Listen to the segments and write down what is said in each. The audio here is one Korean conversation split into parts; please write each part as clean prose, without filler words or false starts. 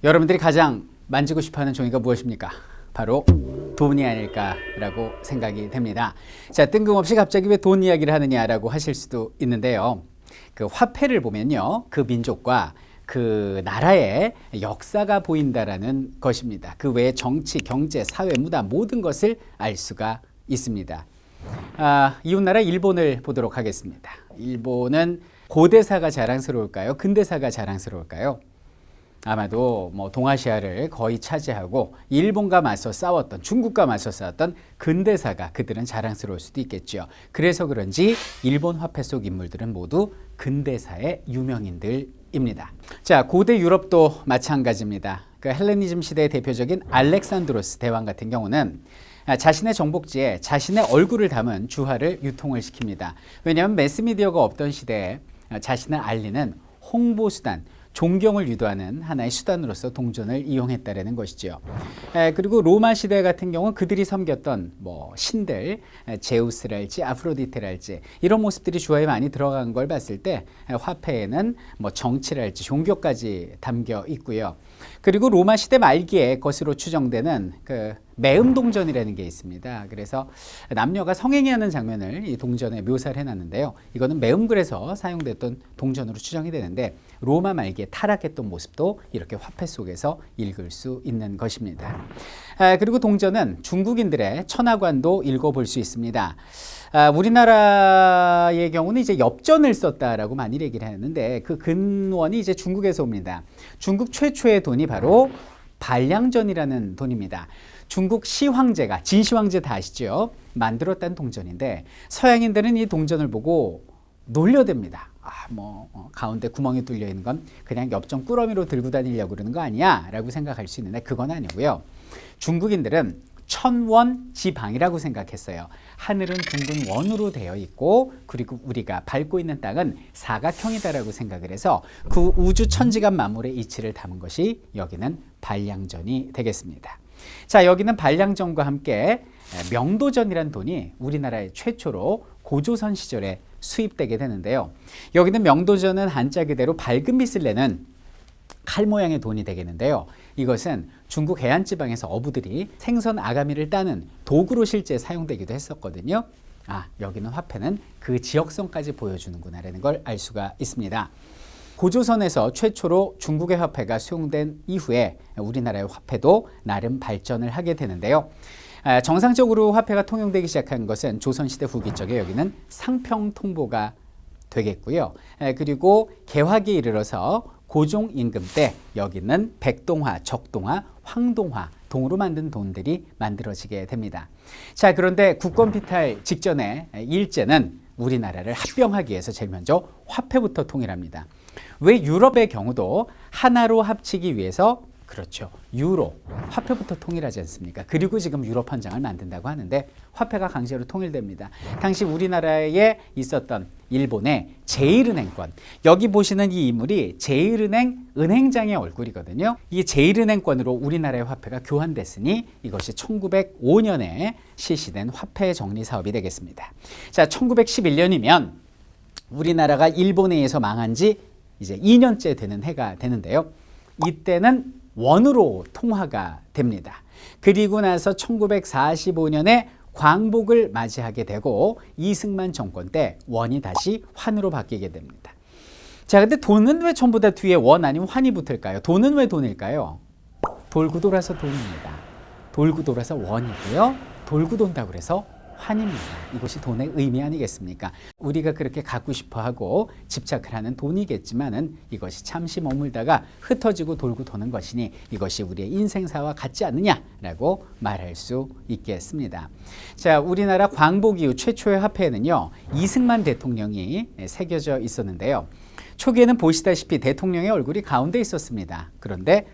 여러분들이 가장 만지고 싶어하는 종이가 무엇입니까? 바로 돈이 아닐까라고 생각이 됩니다. 자, 뜬금없이 갑자기 왜 돈 이야기를 하느냐라고 하실 수도 있는데요. 그 화폐를 보면요, 그 민족과 그 나라의 역사가 보인다라는 것입니다. 그 외에 정치, 경제, 사회, 문화 모든 것을 알 수가 있습니다. 이웃나라 일본을 보도록 하겠습니다. 일본은 고대사가 자랑스러울까요? 근대사가 자랑스러울까요? 아마도 동아시아를 거의 차지하고 일본과 맞서 싸웠던, 중국과 맞서 싸웠던 근대사가 그들은 자랑스러울 수도 있겠죠. 그래서 그런지 일본 화폐 속 인물들은 모두 근대사의 유명인들입니다. 자, 고대 유럽도 마찬가지입니다. 그 헬레니즘 시대의 대표적인 알렉산드로스 대왕 같은 경우는 자신의 정복지에 자신의 얼굴을 담은 주화를 유통을 시킵니다. 왜냐하면 매스미디어가 없던 시대에 자신을 알리는 홍보수단, 존경을 유도하는 하나의 수단으로서 동전을 이용했다라는 것이죠. 그리고 로마 시대 같은 경우는 그들이 섬겼던 신들, 제우스랄지 아프로디테랄지 이런 모습들이 주화에 많이 들어간 걸 봤을 때 화폐에는 정치랄지 종교까지 담겨 있고요. 그리고 로마 시대 말기에 것으로 추정되는 그 매음 동전이라는 게 있습니다. 그래서 남녀가 성행위하는 장면을 이 동전에 묘사를 해놨는데요. 이거는 매음글에서 사용됐던 동전으로 추정이 되는데 로마 말기에 타락했던 모습도 이렇게 화폐 속에서 읽을 수 있는 것입니다. 그리고 동전은 중국인들의 천하관도 읽어볼 수 있습니다. 우리나라의 경우는 이제 엽전을 썼다라고 많이 얘기를 하는데 그 근원이 이제 중국에서 옵니다. 중국 최초의 돈이 바로 반량전이라는 돈입니다. 중국 시황제가, 진시황제 다 아시죠? 만들었다는 동전인데 서양인들은 이 동전을 보고 놀려댑니다. 가운데 구멍이 뚫려 있는 건 그냥 엽전 꾸러미로 들고 다니려고 그러는 거 아니야? 라고 생각할 수 있는데 그건 아니고요. 중국인들은 천원 지방이라고 생각했어요. 하늘은 둥근 원으로 되어 있고 그리고 우리가 밟고 있는 땅은 사각형이다라고 생각을 해서 그 우주 천지간 만물의 이치를 담은 것이 여기는 반량전이 되겠습니다. 자, 여기는 반량전과 함께 명도전이라는 돈이 우리나라의 최초로 고조선 시절에 수입되게 되는데요. 여기는 명도전은 한자 그대로 밝은 빛을 내는 칼 모양의 돈이 되겠는데요. 이것은 중국 해안지방에서 어부들이 생선 아가미를 따는 도구로 실제 사용되기도 했었거든요. 여기는 화폐는 그 지역성까지 보여주는구나라는 걸 알 수가 있습니다. 고조선에서 최초로 중국의 화폐가 수용된 이후에 우리나라의 화폐도 나름 발전을 하게 되는데요. 정상적으로 화폐가 통용되기 시작한 것은 조선시대 후기 쪽에 여기는 상평통보가 되겠고요. 그리고 개화기에 이르러서 고종 임금 때 여기는 백동화, 적동화, 황동화, 동으로 만든 돈들이 만들어지게 됩니다. 자, 그런데 국권피탈 직전에 일제는 우리나라를 합병하기 위해서 제일 먼저 화폐부터 통일합니다. 왜 유럽의 경우도 하나로 합치기 위해서 그렇죠. 유로, 화폐부터 통일하지 않습니까? 그리고 지금 유럽 헌장을 만든다고 하는데 화폐가 강제로 통일됩니다. 당시 우리나라에 있었던 일본의 제1은행권, 여기 보시는 이 인물이 제1은행 은행장의 얼굴이거든요. 이 제1은행권으로 우리나라의 화폐가 교환됐으니 이것이 1905년에 실시된 화폐 정리 사업이 되겠습니다. 자, 1911년이면 우리나라가 일본에 의해서 망한 지 이제 2년째 되는 해가 되는데요. 이때는 원으로 통화가 됩니다. 그리고 나서 1945년에 광복을 맞이하게 되고 이승만 정권 때 원이 다시 환으로 바뀌게 됩니다. 자, 근데 돈은 왜 전부 다 뒤에 원 아니면 환이 붙을까요? 돈은 왜 돈일까요? 돌고 돌아서 돈입니다. 돌고 돌아서 원이고요. 돌고 돈다고 그래서 환입니다. 이것이 돈의 의미 아니겠습니까? 우리가 그렇게 갖고 싶어하고 집착을 하는 돈이겠지만은 이것이 잠시 머물다가 흩어지고 돌고 도는 것이니 이것이 우리의 인생사와 같지 않느냐라고 말할 수 있겠습니다. 자, 우리나라 광복 이후 최초의 화폐에는요, 이승만 대통령이 새겨져 있었는데요. 초기에는 보시다시피 대통령의 얼굴이 가운데 있었습니다. 그런데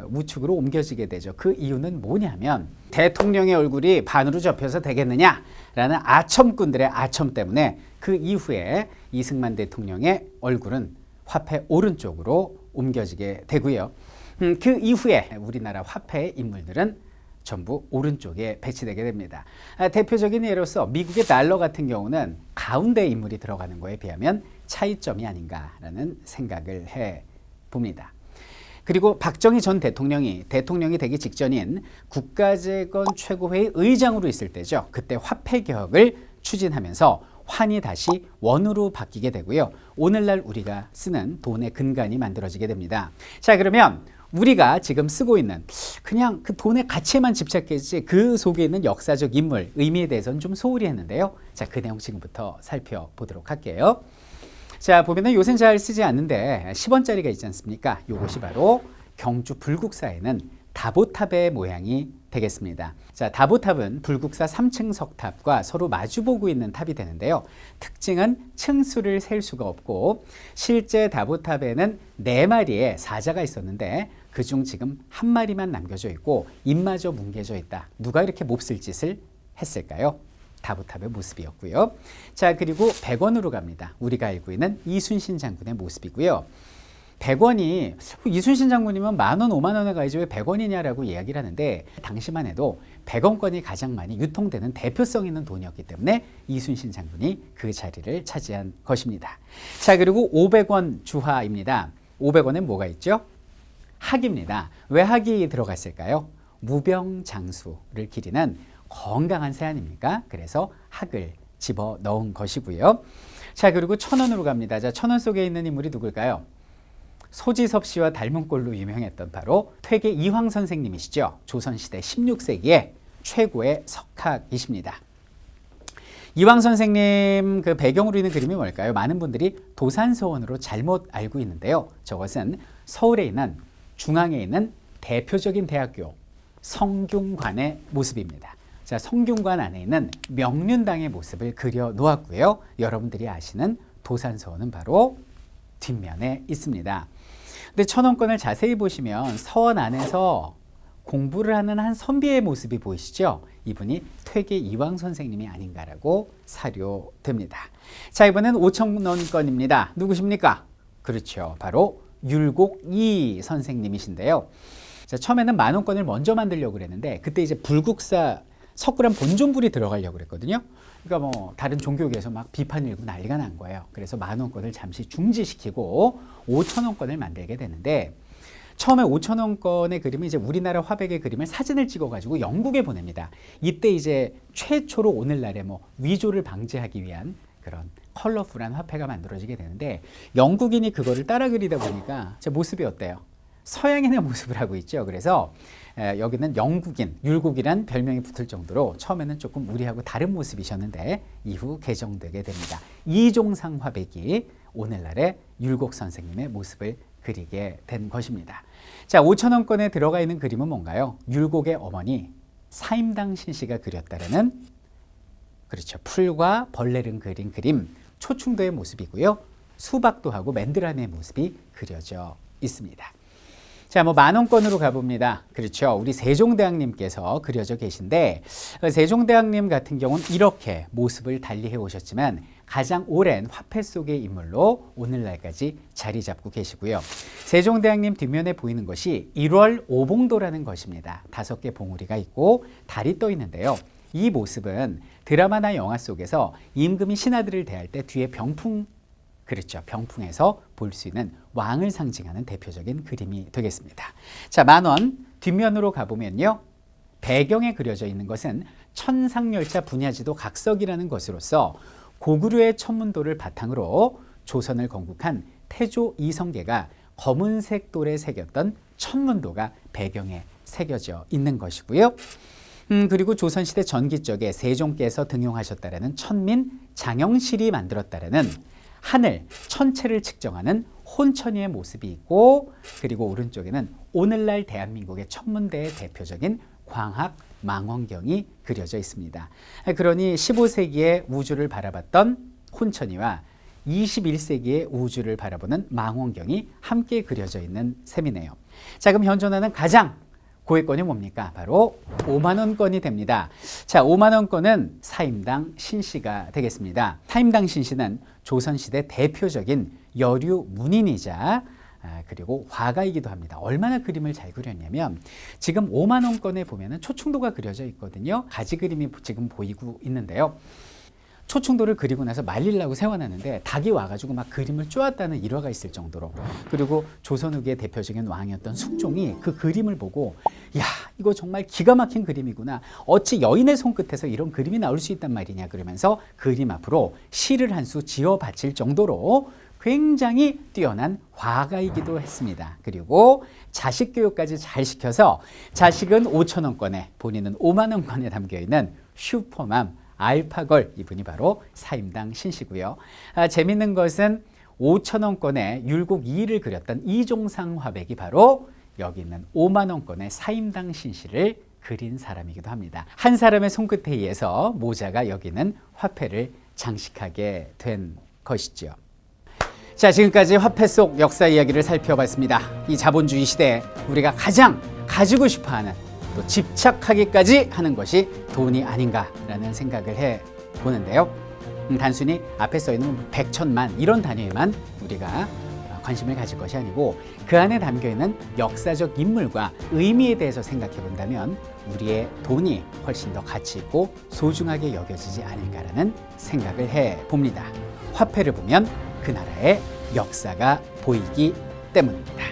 우측으로 옮겨지게 되죠. 그 이유는 뭐냐면 대통령의 얼굴이 반으로 접혀서 되겠느냐라는 아첨꾼들의 아첨 때문에 그 이후에 이승만 대통령의 얼굴은 화폐 오른쪽으로 옮겨지게 되고요. 그 이후에 우리나라 화폐의 인물들은 전부 오른쪽에 배치되게 됩니다. 대표적인 예로서 미국의 달러 같은 경우는 가운데 인물이 들어가는 거에 비하면 차이점이 아닌가라는 생각을 해봅니다. 그리고 박정희 전 대통령이 되기 직전인 국가재건 최고회의 의장으로 있을 때죠. 그때 화폐 개혁을 추진하면서 환이 다시 원으로 바뀌게 되고요. 오늘날 우리가 쓰는 돈의 근간이 만들어지게 됩니다. 자, 그러면 우리가 지금 쓰고 있는 그냥 그 돈의 가치에만 집착했지 그 속에 있는 역사적 인물, 의미에 대해서는 좀 소홀히 했는데요. 자, 그 내용 지금부터 살펴보도록 할게요. 자, 보면은 요새는 잘 쓰지 않는데 10원짜리가 있지 않습니까? 요것이 바로 경주 불국사에는 다보탑의 모양이 되겠습니다. 자, 다보탑은 불국사 3층 석탑과 서로 마주보고 있는 탑이 되는데요. 특징은 층수를 셀 수가 없고 실제 다보탑에는 4마리의 사자가 있었는데 그중 지금 1마리만 남겨져 있고 입마저 뭉개져 있다. 누가 이렇게 몹쓸 짓을 했을까요? 다보탑의 모습이었고요. 자, 그리고 100원으로 갑니다. 우리가 알고 있는 이순신 장군의 모습이고요. 100원이 이순신 장군이면 10,000원, 50,000원에 가야지 왜 100원이냐라고 이야기를 하는데 당시만 해도 100원권이 가장 많이 유통되는 대표성 있는 돈이었기 때문에 이순신 장군이 그 자리를 차지한 것입니다. 자, 그리고 500원 주화입니다. 500원엔 뭐가 있죠? 학입니다. 왜 학이 들어갔을까요? 무병장수를 기리는 건강한 새 아닙니까? 그래서 학을 집어 넣은 것이고요. 자, 그리고 1,000원으로 갑니다. 자, 1,000원 속에 있는 인물이 누굴까요? 소지섭 씨와 닮은 꼴로 유명했던 바로 퇴계 이황 선생님이시죠. 조선시대 16세기의 최고의 석학이십니다. 이황 선생님 그 배경으로 있는 그림이 뭘까요? 많은 분들이 도산서원으로 잘못 알고 있는데요. 저것은 서울에 있는 중앙에 있는 대표적인 대학교 성균관의 모습입니다. 자, 성균관 안에 있는 명륜당의 모습을 그려 놓았고요. 여러분들이 아시는 도산서원은 바로 뒷면에 있습니다. 근데 1,000원권을 자세히 보시면 서원 안에서 공부를 하는 한 선비의 모습이 보이시죠? 이분이 퇴계 이황 선생님이 아닌가라고 사료됩니다. 자, 이번엔 5,000원권입니다. 누구십니까? 그렇죠. 바로 율곡이 선생님이신데요. 자, 처음에는 10,000원권을 먼저 만들려고 그랬는데 그때 이제 불국사 석굴암 본존불이 들어가려고 그랬거든요. 그러니까 뭐 다른 종교계에서 막 비판 일고 난리가 난 거예요. 그래서 10,000원권을 잠시 중지시키고 5,000원권을 만들게 되는데 처음에 5,000원권의 그림은 이제 우리나라 화백의 그림을 사진을 찍어가지고 영국에 보냅니다. 이때 이제 최초로 오늘날의 뭐 위조를 방지하기 위한 그런 컬러풀한 화폐가 만들어지게 되는데 영국인이 그거를 따라 그리다 보니까 제 모습이 어때요? 서양인의 모습을 하고 있죠. 그래서 여기는 영국인, 율곡이란 별명이 붙을 정도로 처음에는 조금 우리하고 다른 모습이셨는데 이후 개정되게 됩니다. 이종상 화백이 오늘날의 율곡 선생님의 모습을 그리게 된 것입니다. 자, 5,000원권에 들어가 있는 그림은 뭔가요? 율곡의 어머니 사임당 신씨가 그렸다라는 그렇죠. 풀과 벌레를 그린 그림 초충도의 모습이고요. 수박도 하고 맨드라미의 모습이 그려져 있습니다. 자, 뭐 10,000원권으로 가봅니다. 그렇죠. 우리 세종대왕님께서 그려져 계신데 세종대왕님 같은 경우는 이렇게 모습을 달리해 오셨지만 가장 오랜 화폐 속의 인물로 오늘날까지 자리 잡고 계시고요. 세종대왕님 뒷면에 보이는 것이 1월 오봉도라는 것입니다. 5개 봉우리가 있고 달이 떠 있는데요. 이 모습은 드라마나 영화 속에서 임금이 신하들을 대할 때 뒤에 병풍 그렇죠. 병풍에서 볼 수 있는 왕을 상징하는 대표적인 그림이 되겠습니다. 자, 10,000원 뒷면으로 가보면요. 배경에 그려져 있는 것은 천상열차 분야지도 각석이라는 것으로서 고구려의 천문도를 바탕으로 조선을 건국한 태조 이성계가 검은색 돌에 새겼던 천문도가 배경에 새겨져 있는 것이고요. 그리고 조선시대 전기적에 세종께서 등용하셨다라는 천민 장영실이 만들었다라는 하늘, 천체를 측정하는 혼천이의 모습이 있고 그리고 오른쪽에는 오늘날 대한민국의 천문대의 대표적인 광학 망원경이 그려져 있습니다. 그러니 15세기의 우주를 바라봤던 혼천이와 21세기의 우주를 바라보는 망원경이 함께 그려져 있는 셈이네요. 자, 그럼 현존하는 가장 고액권이 뭡니까? 바로 50,000원권이 됩니다. 자, 50,000원권은 사임당 신씨가 되겠습니다. 사임당 신씨는 조선시대 대표적인 여류 문인이자 그리고 화가이기도 합니다. 얼마나 그림을 잘 그렸냐면 지금 50,000원권에 보면은 초충도가 그려져 있거든요. 가지 그림이 지금 보이고 있는데요. 초충도를 그리고 나서 말리려고 세워놨는데 닭이 와가지고 막 그림을 쪼았다는 일화가 있을 정도로, 그리고 조선 후기의 대표적인 왕이었던 숙종이 그 그림을 보고 야, 이거 정말 기가 막힌 그림이구나, 어찌 여인의 손끝에서 이런 그림이 나올 수 있단 말이냐, 그러면서 그림 앞으로 시를 한 수 지어 바칠 정도로 굉장히 뛰어난 화가이기도 했습니다. 그리고 자식 교육까지 잘 시켜서 자식은 5,000원권에 본인은 5만원권에 담겨있는 슈퍼맘 알파걸, 이분이 바로 사임당 신씨고요. 재밌는 것은 5,000원권에 율곡 2를 그렸던 이종상 화백이 바로 여기 있는 5만원권의 사임당 신씨를 그린 사람이기도 합니다. 한 사람의 손끝에 의해서 모자가 여기는 화폐를 장식하게 된 것이죠. 자, 지금까지 화폐 속 역사 이야기를 살펴봤습니다. 이 자본주의 시대에 우리가 가장 가지고 싶어하는, 또 집착하기까지 하는 것이 돈이 아닌가라는 생각을 해보는데요. 단순히 앞에 써있는 백천만 이런 단위에만 우리가 관심을 가질 것이 아니고 그 안에 담겨있는 역사적 인물과 의미에 대해서 생각해 본다면 우리의 돈이 훨씬 더 가치 있고 소중하게 여겨지지 않을까라는 생각을 해봅니다. 화폐를 보면 그 나라의 역사가 보이기 때문입니다.